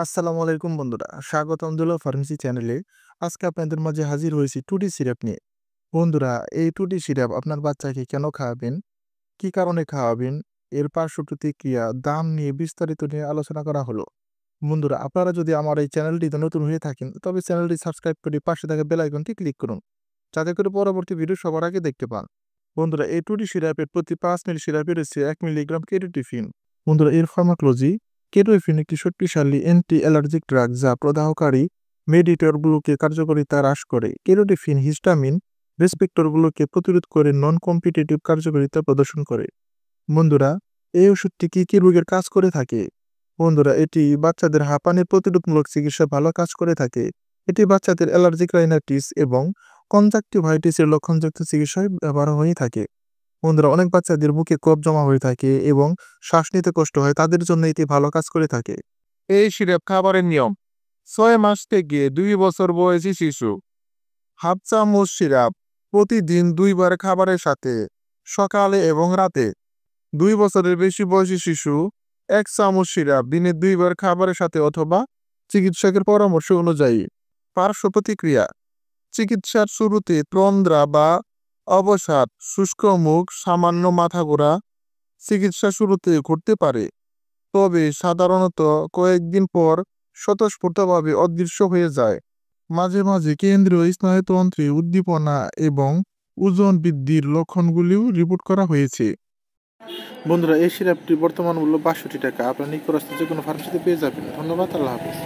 আসসালামু আলাইকুম বন্ধুরা, স্বাগতম দুলা ফার্মেসি চ্যানেলে। আজকে আপনাদের মাঝে হাজির হয়েছি টুটি সিরাপ নিয়ে। বন্ধুরা, এই টুটি সিরাপ আপনার বাচ্চাকে কেন খাওয়াবেন, কি কারণে খাওয়াবেন, এর পার্শ্ব প্রতিক্রিয়া, দাম নিয়ে বিস্তারিত নিয়ে আলোচনা করা হলো। বন্ধুরা, আপনারা যদি আমার এই চ্যানেলটিতে নতুন হয়ে থাকেন তবে চ্যানেলটি সাবস্ক্রাইব করে পাশে থাকা বেল আইকনটি ক্লিক করুন, যাতে করে পরবর্তী ভিডিও সবার আগে দেখতে পান। বন্ধুরা, এই টুটি সিরাপের প্রতি 5 মিলি সিরাপে রয়েছে 1 মিলিগ্রাম কেটোটিফিন। বন্ধুরা, এর ফার্মাকোলজি: কেটোফিন একটি শক্তিশালী অ্যান্টি অ্যালার্জিক ড্রাগ যা প্রদাহকারী মেডিটরগুলোকে কার্যকারিতা হ্রাস করে। কেটোটিফিন হিস্টামিন রেসপেক্টরগুলোকে প্রতিরোধ করে নন কম্পিটিটিভ কার্যকারিতা প্রদর্শন করে। বন্ধুরা, এই ওষুধটি কি কি রোগের কাজ করে থাকে? বন্ধুরা, এটি বাচ্চাদের হাঁপানির প্রতিরোধমূলক চিকিৎসা ভালো কাজ করে থাকে। এটি বাচ্চাদের অ্যালার্জিক রাইনাইটিস এবং কনজাংটিভাইটিসের লক্ষণযুক্ত চিকিৎসায় ব্যবহার হয়ে থাকে। বন্ধুরা, অনেক বাচ্চাদের বুকে কফ জমা হয়ে থাকে এবং শ্বাস নিতে কষ্ট হয়, তাদের জন্য এটি ভালো কাজ করে থাকে। এই সিরাপ খাবারের নিয়ম: 6 মাস থেকে 2 বছর বয়সী শিশু হাফ চামচ সিরাপ প্রতিদিন 2 বার খাবারের সাথে, সকালে এবং রাতে। 2 বছরের বেশি বয়সী শিশু 1 চামচ সিরাপ দিনে 2 বার খাবারের সাথে অথবা চিকিৎসকের পরামর্শ অনুযায়ী। পার্শ্ব প্রতিক্রিয়া: চিকিৎসার শুরুতে তন্দ্রা বা অবসাদ, শুষ্ক মুখ, সামান্য মাথা ঘোরা চিকিৎসা শুরুতে ঘটতে পারে, তবে সাধারণত কয়েকদিন পর স্বতঃস্ফূর্তভাবে অদৃশ্য হয়ে যায়। মাঝে মাঝে কেন্দ্রীয় স্নায়ুতন্ত্রে উদ্দীপনা এবং ওজন বৃদ্ধির লক্ষণগুলিও রিপোর্ট করা হয়েছে। বন্ধুরা, এই সিরাপটি বর্তমান মূল্য 62 টাকা। আপনার নিকটস্থ যে কোনো ফার্মেসিতে পেয়ে যাবেন। ধন্যবাদ। আল্লাহ হাফেজ।